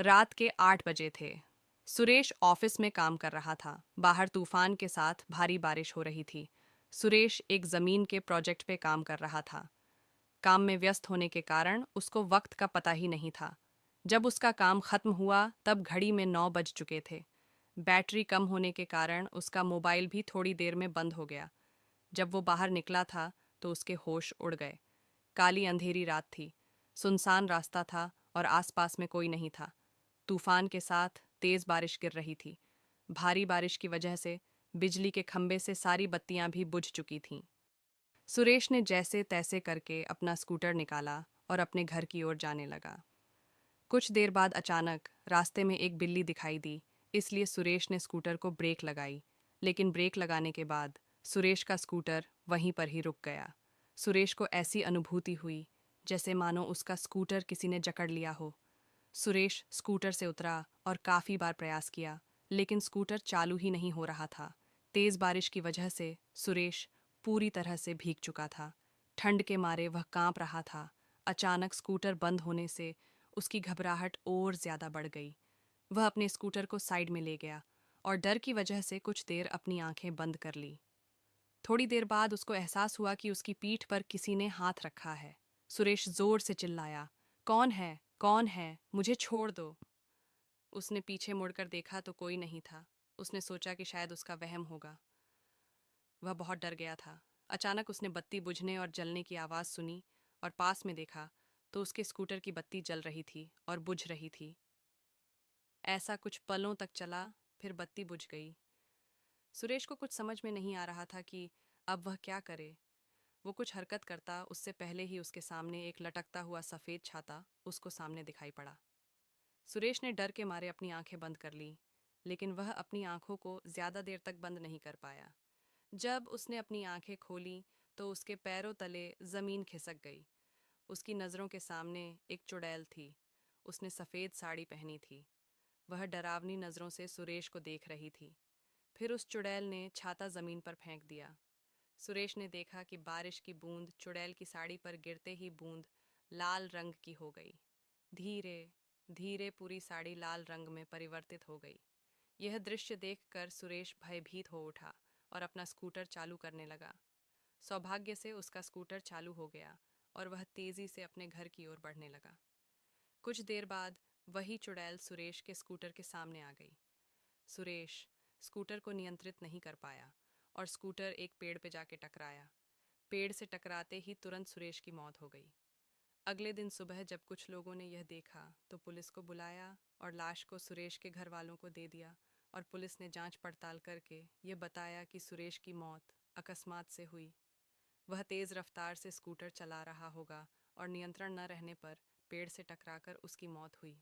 रात के 8 बजे थे। सुरेश ऑफिस में काम कर रहा था। बाहर तूफान के साथ भारी बारिश हो रही थी। सुरेश एक जमीन के प्रोजेक्ट पे काम कर रहा था। काम में व्यस्त होने के कारण उसको वक्त का पता ही नहीं था। जब उसका काम खत्म हुआ तब घड़ी में 9 बज चुके थे। बैटरी कम होने के कारण उसका मोबाइल भी थोड़ी देर में बंद हो गया। जब वो बाहर निकला था तो उसके होश उड़ गए। काली अंधेरी रात थी। सुनसान रास्ता था और आसपास में कोई नहीं था। तूफान के साथ तेज बारिश गिर रही थी। भारी बारिश की वजह से बिजली के खंभे से सारी बत्तियां भी बुझ चुकी थीं। सुरेश ने जैसे तैसे करके अपना स्कूटर निकाला और अपने घर की ओर जाने लगा। कुछ देर बाद अचानक रास्ते में एक बिल्ली दिखाई दी, इसलिए सुरेश ने स्कूटर को ब्रेक लगाई। लेकिन ब्रेक लगाने के बाद सुरेश का स्कूटर वहीं पर ही रुक गया। सुरेश को ऐसी अनुभूति हुई जैसे मानो उसका स्कूटर किसी ने जकड़ लिया हो। सुरेश स्कूटर से उतरा और काफी बार प्रयास किया, लेकिन स्कूटर चालू ही नहीं हो रहा था। तेज बारिश की वजह से सुरेश पूरी तरह से भीग चुका था। ठंड के मारे वह कांप रहा था। अचानक स्कूटर बंद होने से उसकी घबराहट और ज्यादा बढ़ गई। वह अपने स्कूटर को साइड में ले गया और डर की वजह से कुछ देर अपनी आंखें बंद कर ली। थोड़ी देर बाद उसको एहसास हुआ कि उसकी पीठ पर किसी ने हाथ रखा है। सुरेश जोर से चिल्लाया, कौन है, कौन है, मुझे छोड़ दो। उसने पीछे मुड़कर देखा तो कोई नहीं था। उसने सोचा कि शायद उसका वहम होगा। वह बहुत डर गया था। अचानक उसने बत्ती बुझने और जलने की आवाज़ सुनी और पास में देखा तो उसके स्कूटर की बत्ती जल रही थी और बुझ रही थी। ऐसा कुछ पलों तक चला, फिर बत्ती बुझ गई। सुरेश को कुछ समझ में नहीं आ रहा था कि अब वह क्या करे। वो कुछ हरकत करता उससे पहले ही उसके सामने एक लटकता हुआ सफ़ेद छाता उसको सामने दिखाई पड़ा। सुरेश ने डर के मारे अपनी आंखें बंद कर लीं, लेकिन वह अपनी आंखों को ज्यादा देर तक बंद नहीं कर पाया। जब उसने अपनी आंखें खोलीं तो उसके पैरों तले जमीन खिसक गई। उसकी नज़रों के सामने एक चुड़ैल थी। उसने सफ़ेद साड़ी पहनी थी। वह डरावनी नज़रों से सुरेश को देख रही थी। फिर उस चुड़ैल ने छाता जमीन पर फेंक दिया। सुरेश ने देखा कि बारिश की बूंद चुड़ैल की साड़ी पर गिरते ही बूंद लाल रंग की हो गई। धीरे धीरे पूरी साड़ी लाल रंग में परिवर्तित हो गई। यह दृश्य देखकर सुरेश भयभीत हो उठा और अपना स्कूटर चालू करने लगा। सौभाग्य से उसका स्कूटर चालू हो गया और वह तेजी से अपने घर की ओर बढ़ने लगा। कुछ देर बाद वही चुड़ैल सुरेश के स्कूटर के सामने आ गई। सुरेश स्कूटर को नियंत्रित नहीं कर पाया और स्कूटर एक पेड़ पे जाके टकराया। पेड़ से टकराते ही तुरंत सुरेश की मौत हो गई। अगले दिन सुबह जब कुछ लोगों ने यह देखा तो पुलिस को बुलाया और लाश को सुरेश के घर वालों को दे दिया और पुलिस ने जांच पड़ताल करके ये बताया कि सुरेश की मौत अकस्मात से हुई। वह तेज़ रफ्तार से स्कूटर चला रहा होगा और नियंत्रण न रहने पर पेड़ से टकराकर उसकी मौत हुई।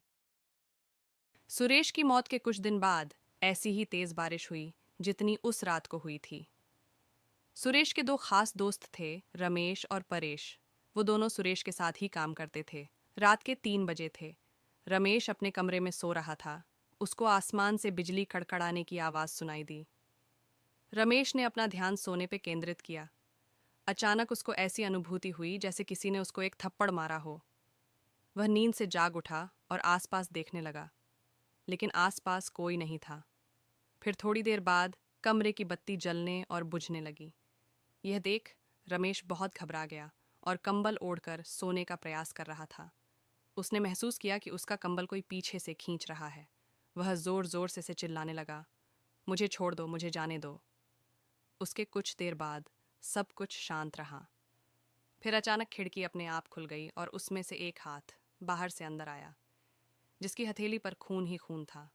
सुरेश की मौत के कुछ दिन बाद ऐसी ही तेज़ बारिश हुई जितनी उस रात को हुई थी। सुरेश के दो खास दोस्त थे, रमेश और परेश। वो दोनों सुरेश के साथ ही काम करते थे। रात के 3 बजे थे। रमेश अपने कमरे में सो रहा था। उसको आसमान से बिजली कड़कड़ाने की आवाज़ सुनाई दी। रमेश ने अपना ध्यान सोने पे केंद्रित किया। अचानक उसको ऐसी अनुभूति हुई जैसे किसी ने उसको एक थप्पड़ मारा हो। वह नींद से जाग उठा और आसपास देखने लगा, लेकिन आसपास कोई नहीं था। फिर थोड़ी देर बाद कमरे की बत्ती जलने और बुझने लगी। यह देख रमेश बहुत घबरा गया और कंबल ओढ़कर सोने का प्रयास कर रहा था। उसने महसूस किया कि उसका कंबल कोई पीछे से खींच रहा है। वह जोर जोर से चिल्लाने लगा, मुझे छोड़ दो, मुझे जाने दो। उसके कुछ देर बाद सब कुछ शांत रहा। फिर अचानक खिड़की अपने आप खुल गई और उसमें से एक हाथ बाहर से अंदर आया, जिसकी हथेली पर खून ही खून था।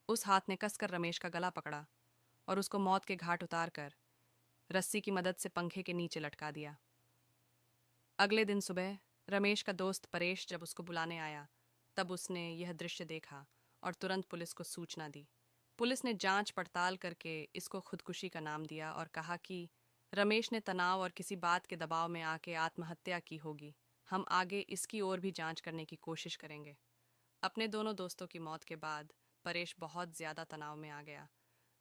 उस हाथ ने कसकर रमेश का गला पकड़ा और उसको मौत के घाट उतार कर रस्सी की मदद से पंखे के नीचे लटका दिया। अगले दिन सुबह रमेश का दोस्त परेश जब उसको बुलाने आया तब उसने यह दृश्य देखा और तुरंत पुलिस को सूचना दी। पुलिस ने जांच पड़ताल करके इसको खुदकुशी का नाम दिया और कहा कि रमेश ने तनाव और किसी बात के दबाव में आके आत्महत्या की होगी। हम आगे इसकी ओर भी जांच करने की कोशिश करेंगे। अपने दोनों दोस्तों की मौत के बाद परेश बहुत ज़्यादा तनाव में आ गया।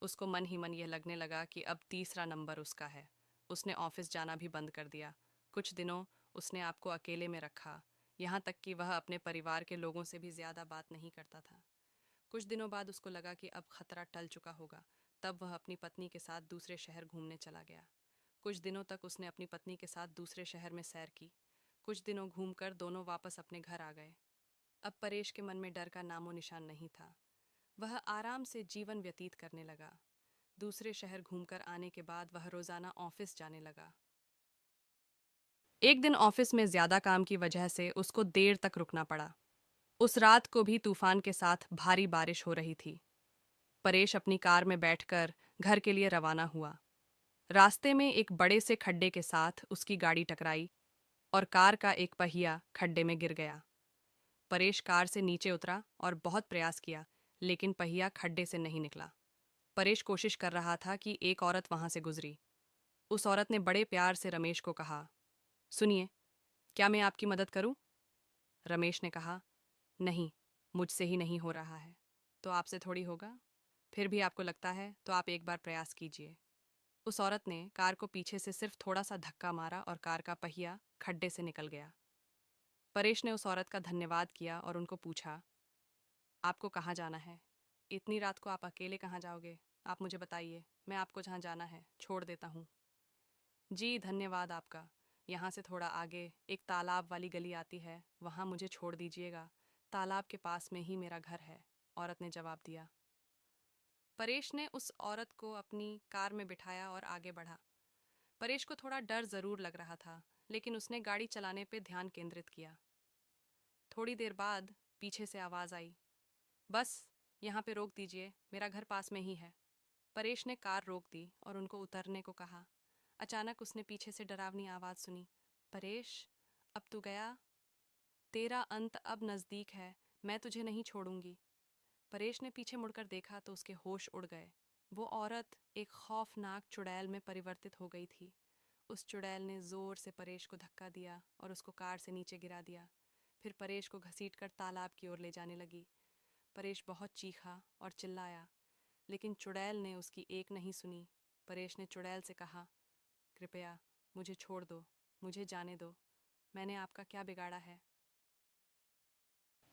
उसको मन ही मन यह लगने लगा कि अब तीसरा नंबर उसका है। उसने ऑफिस जाना भी बंद कर दिया। कुछ दिनों उसने आपको अकेले में रखा। यहाँ तक कि वह अपने परिवार के लोगों से भी ज्यादा बात नहीं करता था। कुछ दिनों बाद उसको लगा कि अब खतरा टल चुका होगा। तब वह अपनी पत्नी के साथ दूसरे शहर घूमने चला गया। कुछ दिनों तक उसने अपनी पत्नी के साथ दूसरे शहर में सैर की। कुछ दिनों घूमकर दोनों वापस अपने घर आ गए। अब परेश के मन में डर का नामो निशान नहीं था। वह आराम से जीवन व्यतीत करने लगा। दूसरे शहर घूमकर आने के बाद वह रोजाना ऑफिस जाने लगा। एक दिन ऑफिस में ज्यादा काम की वजह से उसको देर तक रुकना पड़ा। उस रात को भी तूफान के साथ भारी बारिश हो रही थी। परेश अपनी कार में बैठकर घर के लिए रवाना हुआ। रास्ते में एक बड़े से खड्डे के साथ उसकी गाड़ी टकराई और कार का एक पहिया खड्डे में गिर गया। परेश कार से नीचे उतरा और बहुत प्रयास किया, लेकिन पहिया खड्डे से नहीं निकला। परेश कोशिश कर रहा था कि एक औरत वहां से गुजरी। उस औरत ने बड़े प्यार से रमेश को कहा, सुनिए, क्या मैं आपकी मदद करूं? रमेश ने कहा, नहीं, मुझसे ही नहीं हो रहा है, तो आपसे थोड़ी होगा। फिर भी आपको लगता है तो आप एक बार प्रयास कीजिए। उस औरत ने कार को पीछे से सिर्फ थोड़ा सा धक्का मारा और कार का पहिया खड्डे से निकल गया। परेश ने उस औरत का धन्यवाद किया और उनको पूछा, आपको कहाँ जाना है? इतनी रात को आप अकेले कहाँ जाओगे? आप मुझे बताइए, मैं आपको जहाँ जाना है छोड़ देता हूँ। जी धन्यवाद आपका। यहाँ से थोड़ा आगे एक तालाब वाली गली आती है, वहाँ मुझे छोड़ दीजिएगा। तालाब के पास में ही मेरा घर है, औरत ने जवाब दिया। परेश ने उस औरत को अपनी कार में बिठाया और आगे बढ़ा। परेश को थोड़ा डर जरूर लग रहा था, लेकिन उसने गाड़ी चलाने पे ध्यान केंद्रित किया। थोड़ी देर बाद पीछे से आवाज आई, बस यहाँ पे रोक दीजिए, मेरा घर पास में ही है। परेश ने कार रोक दी और उनको उतरने को कहा। अचानक उसने पीछे से डरावनी आवाज सुनी, परेश, अब तू गया, तेरा अंत अब नजदीक है, मैं तुझे नहीं छोड़ूंगी। परेश ने पीछे मुड़कर देखा तो उसके होश उड़ गए। वो औरत एक खौफनाक चुड़ैल में परिवर्तित हो गई थी। उस चुड़ैल ने जोर से परेश को धक्का दिया और उसको कार से नीचे गिरा दिया। फिर परेश को घसीटकर तालाब की ओर ले जाने लगी। परेश बहुत चीखा और चिल्लाया, लेकिन चुड़ैल ने उसकी एक नहीं सुनी। परेश ने चुड़ैल से कहा, कृपया मुझे छोड़ दो, मुझे जाने दो, मैंने आपका क्या बिगाड़ा है?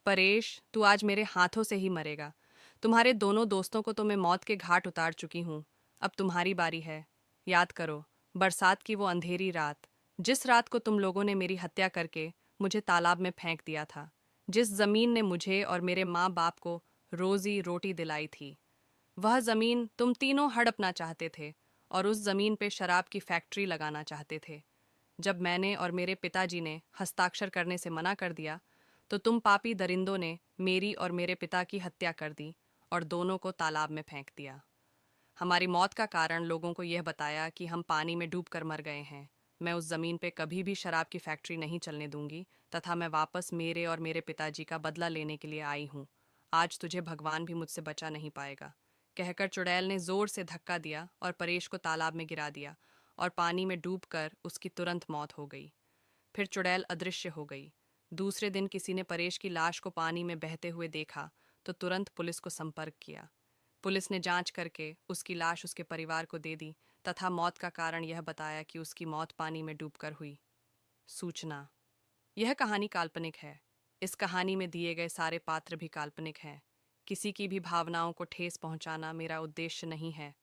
परेश, तू आज मेरे हाथों से ही मरेगा। तुम्हारे दोनों दोस्तों को तो मैं मौत के घाट उतार चुकी हूँ। अब तुम्हारी बारी है। याद करो, बरसात की वो अंधेरी रात, जिस रात को तुम लोगों ने मेरी हत्या करके मुझे तालाब में फेंक दिया था, जिस जमीन ने मुझे और मेरे माँ बाप को रोजी रोटी दिलाई थी। वह जमीन तुम तीनों हड़पना चाहते थे और उस जमीन पे शराब की फैक्ट्री लगाना चाहते थे। जब मैंने और मेरे पिताजी ने हस्ताक्षर करने से मना कर दिया, तो तुम पापी दरिंदों ने मेरी और मेरे पिता की हत्या कर दी और दोनों को तालाब में फेंक दिया। हमारी मौत का कारण लोगों को यह बताया कि हम पानी में डूबकर मर गए हैं। मैं उस जमीन पे कभी भी शराब की फैक्ट्री नहीं चलने दूंगी, तथा मैं वापस मेरे और मेरे पिताजी का बदला लेने के लिए आई हूँ। आज तुझे भगवान भी मुझसे बचा नहीं पाएगा, कहकर चुड़ैल ने जोर से धक्का दिया और परेश को तालाब में गिरा दिया और पानी में डूबकर उसकी तुरंत मौत हो गई। फिर चुड़ैल अदृश्य हो गई। दूसरे दिन किसी ने परेश की लाश को पानी में बहते हुए देखा तो तुरंत पुलिस को संपर्क किया। पुलिस ने जांच करके उसकी लाश उसके परिवार को दे दी तथा मौत का कारण यह बताया कि उसकी मौत पानी में डूबकर हुई। सूचना: यह कहानी काल्पनिक है। इस कहानी में दिए गए सारे पात्र भी काल्पनिक हैं। किसी की भी भावनाओं को ठेस पहुंचाना मेरा उद्देश्य नहीं है।